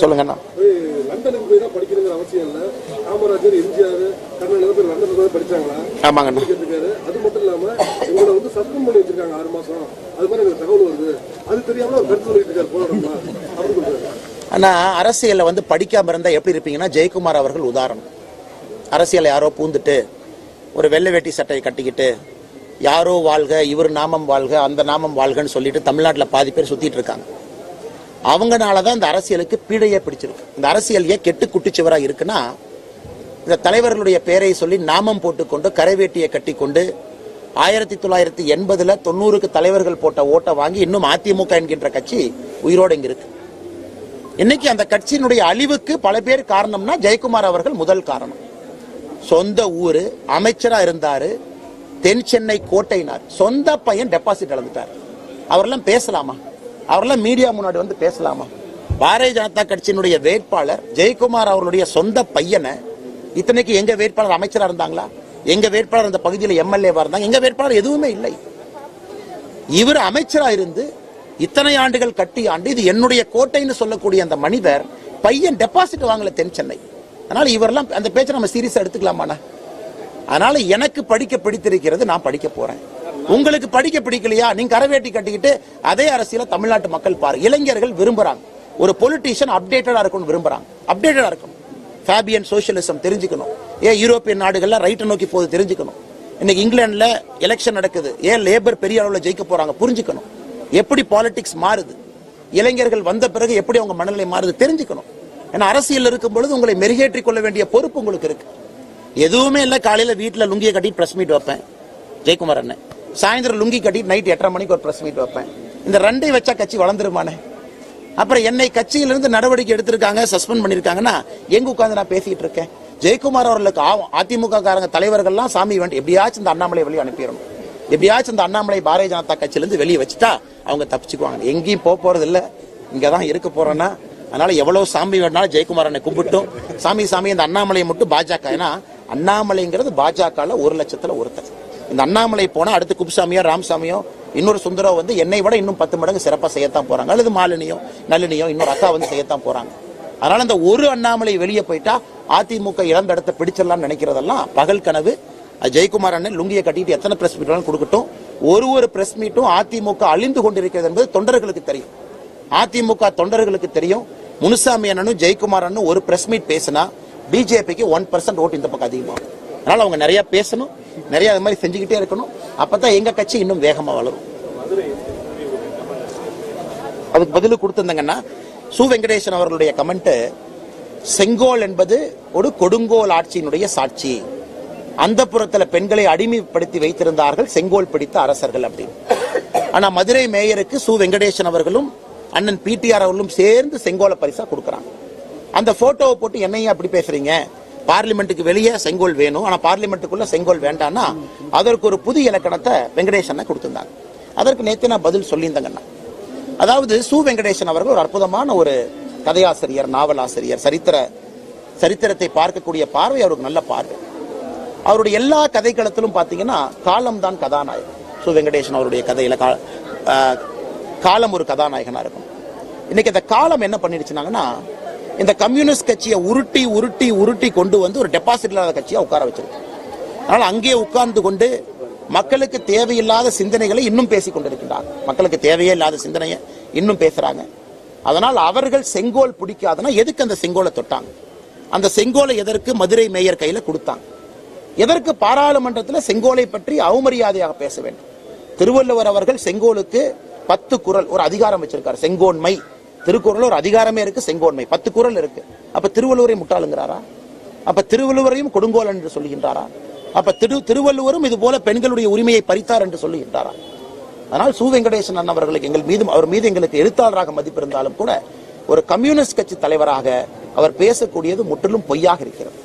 சொல்லுங்கண்ணா. லண்டனுக்கு போய் தான் படிக்கணுங்கிற அவசியம் இல்லை. காமராஜர், எம்ஜிஆர், கர்நாடகா பேர் லண்டனுக்கு போய் படிச்சாங்களா? ஆமாங்கண்ணா. அது மட்டும் இல்லாம எங்களை வந்து சஸ்பெண்ட் பண்ணி வச்சிருக்காங்க 6 மாசம். அது மாதிரி எனக்கு தகவல் வருது. அது தெரியாம ஒரு கருத்து சொல்லிட்டு இருக்காரு போராடமா அப்படின்னு சொல்றாரு. ஆனா அரசியல்ல வந்து படிக்காம இருந்தா எப்படி இருப்பீங்கன்னா, ஜெயக்குமார் அவர்கள் உதாரணம். அரசியல் யாரோ பூந்துட்டு ஒரு வெள்ளை வேட்டி சட்டையை கட்டிக்கிட்டு யாரோ வாழ்க, இவர் நாமம் வாழ்க, அந்த நாமம் வாழ்கன்னு சொல்லிட்டு தமிழ்நாட்டில் பாதி பேர் சுத்திட்டு இருக்காங்க. அவங்கனாலதான் இந்த அரசியலுக்கு பீடையே பிடிச்சிருக்கு. இந்த அரசியல் ஏன் கெட்டு குட்டிச்சுவரா இருக்குன்னா, இந்த தலைவர்களுடைய பெயரை சொல்லி நாமம் போட்டுக்கொண்டு கரைவேட்டியை கட்டி கொண்டு 1980 90க்கு தலைவர்கள் போட்ட ஓட்டை வாங்கி இன்னும் அதிமுக என்கின்ற கட்சி உயிரோடு இங்க இருக்கு. இன்னைக்கு அந்த கட்சியினுடைய அழிவுக்கு பல பேர் காரணம்னா ஜெயக்குமார் அவர்கள் முதல் காரணம். சொந்த ஊரு, அமைச்சரா இருந்தாரு, தென் சென்னை கோட்டையினார், சொந்த பையன் டெபாசிட் இழந்துட்டார். அவரெல்லாம் பேசலாமா? அவரெல்லாம் மீடியா முன்னாடி வந்து பேசலாமா? பாரதிய ஜனதா கட்சியினுடைய வேட்பாளர் ஜெயக்குமார் அவர்களுடைய சொந்த பையனை, இத்தனைக்கு எங்க வேட்பாளர் அமைச்சரா இருந்தாங்களா? எங்க வேட்பாளர் அந்த பகுதியில் எம்எல்ஏவா இருந்தாங்க? எங்க வேட்பாளர் எதுவுமே இல்லை. இவர் அமைச்சரா இருந்து இத்தனை ஆண்டுகள் கட்டி ஆண்டு இது என்னுடைய கோட்டைன்னு சொல்லக்கூடிய அந்த மனிதர் பையன் டெபாசிட் வாங்கல தென் சென்னை. அதனால இவரெல்லாம் அந்த பேச்சை நம்ம சீரியஸா எடுத்துக்கலாமாண்ணா? அதனால எனக்கு படிக்க பிடித்திருக்கிறது, நான் படிக்க போறேன். உங்களுக்கு படிக்க பிடிக்கலையா? நீங்க கரவேட்டி கட்டிக்கிட்டு அதே அரசியல தமிழ்நாட்டு மக்கள் பாரு. இளைஞர்கள் விரும்புறாங்க, ஒரு பொலிட்டீஷியன் அப்டேட்டடா இருக்கணும் விரும்புறாங்க. அப்டேட்டடா இருக்கணும், ஃபேபியன் சோசியலிசம் தெரிஞ்சுக்கணும். ஏன் யூரோப்பியன் நாடுகள்ல ரைட்டை நோக்கி போது தெரிஞ்சுக்கணும். இன்னைக்கு இங்கிலாந்துல எலெக்ஷன் நடக்குது, ஏன் லேபர் பெரிய அளவில் ஜெயிக்க போறாங்க புரிஞ்சுக்கணும். எப்படி பாலிடிக்ஸ் மாறுது, இளைஞர்கள் வந்த பிறகு எப்படி அவங்க மனநிலை மாறுது தெரிஞ்சுக்கணும். ஏன்னா அரசியல் இருக்கும் பொழுது உங்களை மெருகேற்றிக் கொள்ள வேண்டிய பொறுப்பு உங்களுக்கு இருக்கு. எதுவுமே இல்லை, காலையில வீட்டுல லுங்கியை கட்டி பிரஸ் மீட் வைப்பேன் ஜெயக்குமார் அண்ணன், சாயந்தரம் லுங்கி கட்டிட்டு நைட் 8:30 மணிக்கு ஒரு பிரஸ் மீட் வைப்பேன். இந்த ரெண்டை வச்சா கட்சி வளர்ந்துருமானே? அப்புறம் என்னை கட்சியிலிருந்து நடவடிக்கை எடுத்திருக்காங்க, சஸ்பெண்ட் பண்ணிருக்காங்கன்னா எங்க உட்கார்ந்து நான் பேசிட்டு இருக்கேன்? ஜெயக்குமார் அவர்களுக்கு அதிமுக காரங்க தலைவர்கள்லாம் சாமி வேண்டி எப்படியாச்சும் இந்த அண்ணாமலை வெளியே அனுப்பிடணும், எப்படியாச்சும் இந்த அண்ணாமலை பாரதிய ஜனதா கட்சியிலிருந்து வெளியே வச்சுட்டா அவங்க தப்பிச்சுக்குவாங்க. எங்கேயும் போறது இல்லை, இங்கதான் இருக்க போறேன்னா. அதனால எவ்வளவு சாமி வேணாலும் ஜெயக்குமார் அண்ணனை கும்பிட்டும் சாமி சாமி இந்த அண்ணாமலையை மட்டும் பாஜக, ஏன்னா அண்ணாமலைங்கிறது பாஜக 1 லட்சத்துல ஒருத்தர். இந்த அண்ணாமலை போனா அடுத்து குப்புசாமியோ ராமசாமியோ இன்னொரு சுந்தரோ வந்து என்னை விட இன்னும் 10 மடங்கு சிறப்பா செய்யத்தான் போறாங்க, அல்லது மாலினியோ நளினியோ இன்னொரு அக்கா வந்து செய்யத்தான் போறாங்க. அதனால இந்த ஒரு அண்ணாமலை வெளியே போயிட்டா அதிமுக இழந்த இடத்தை பிடிச்சிடலாம்னு நினைக்கிறதெல்லாம் பகல் கனவு. ஜெயக்குமார் அண்ணன் லுங்கியை கட்டிட்டு எத்தனை பிரஸ் மீட் கொடுக்கட்டும், ஒரு பிரஸ் மீட்டும் அதிமுக அழிந்து கொண்டிருக்கிறது என்பது தொண்டர்களுக்கு தெரியும், அதிமுக தொண்டர்களுக்கு தெரியும். முனுசாமி அண்ணனும் ஜெயக்குமார் அண்ணனும் ஒரு பிரஸ் மீட் பேசினா பிஜேபிக்கு 1% ஓட்டு இந்த பக்கம் அதிகமாகும். அதனால அவங்க நிறைய பேசணும், நிறைய அது மாதிரி செஞ்சுக்கிட்டே இருக்கணும். அப்பதான் எங்க கட்சி இன்னும் வேகமா வளரும். அதுக்கு பதில் கொடுத்திருந்தாங்கன்னா, சு வெங்கடேசன் அவர்களுடைய கமெண்ட், செங்கோல் என்பது ஒரு கொடுங்கோல் ஆட்சியினுடைய சாட்சி, அந்த புறத்துல பெண்களை அடிமைப்படுத்தி வைத்திருந்தார்கள் செங்கோல் பிடித்த அரசர்கள் அப்படின்னு. ஆனா மதுரை மேயருக்கு சு வெங்கடேசன் அவர்களும் அண்ணன் பிடிஆர் அவர்களும் சேர்ந்து செங்கோலை பரிசா கொடுக்கறாங்க. அந்த போட்டோவை போட்டு என்னையும் அப்படி பேசுறீங்க, பார்லிமெண்ட்டுக்கு வெளியே செங்கோல் வேணும், ஆனா பார்லிமெண்ட்டுக்குள்ள செங்கோல் வேண்டாம்னா அதற்கு ஒரு புது இலக்கணத்தை வெங்கடேசன் கொடுத்திருந்தாங்க. அதற்கு நேற்று நான் பதில் சொல்லியிருந்தேங்கண்ணா. அதாவது சு வெங்கடேசன் அவர்கள் ஒரு அற்புதமான ஒரு கதையாசிரியர், நாவலாசிரியர், சரித்திரத்தை பார்க்கக்கூடிய பார்வை அவருக்கு நல்ல பார்வை. அவருடைய எல்லா கதைக்களத்திலும் பாத்தீங்கன்னா காலம் தான் கதாநாயகன். சு வெங்கடேசன் அவருடைய கதையில காலம் ஒரு கதாநாயகனா இருக்கும். இன்னைக்கு இந்த காலம் என்ன பண்ணிடுச்சுனாங்கன்னா, இந்த கம்யூனிஸ்ட் கட்சியை உருட்டி உருட்டி உருட்டி கொண்டு வந்து ஒரு டெபாசிட் இல்லாத கட்சியா உட்கார வச்சிருக்கு. அதனால அங்கே உட்கார்ந்து கொண்டு மக்களுக்கு தேவையில்லாத சிந்தனைகளை இன்னும் பேசிக் கொண்டிருக்கின்றார். மக்களுக்கு தேவையே இல்லாத சிந்தனையை இன்னும் பேசுறாங்க. அதனால் அவர்கள் செங்கோல் பிடிக்காதுன்னா எதுக்கு அந்த செங்கோலை தொட்டாங்க? அந்த செங்கோலை எதற்கு மதுரை மேயர் கையில கொடுத்தாங்க? எதற்கு பாராளுமன்றத்தில் செங்கோலை பற்றி அவமரியாதையாக பேச வேண்டும்? திருவள்ளுவர் அவர்கள் செங்கோலுக்கு 10 குறள் ஒரு அதிகாரம் வச்சிருக்காரு. செங்கோன்மை திருக்குறள் ஒரு அதிகாரமே இருக்கு, செங்கோன்மை 10 குறள் இருக்கு. அப்ப திருவள்ளுவரை முட்டாளுங்கிறாரா? அப்ப திருவள்ளுவரையும் கொடுங்கோல் என்று சொல்லுகின்றாரா? அப்ப திருவள்ளுவரும் இது போல பெண்களுடைய உரிமையை பறித்தார் என்று சொல்லுகின்றாரா? அதனால் சு வெங்கடேசன் அண்ணன் அவர்களுக்கு அவர் மீது எங்களுக்கு எழுத்தாளராக மதிப்பு இருந்தாலும் கூட ஒரு கம்யூனிஸ்ட் கட்சி தலைவராக அவர் பேசக்கூடியது முற்றிலும் பொய்யாக இருக்கிறது.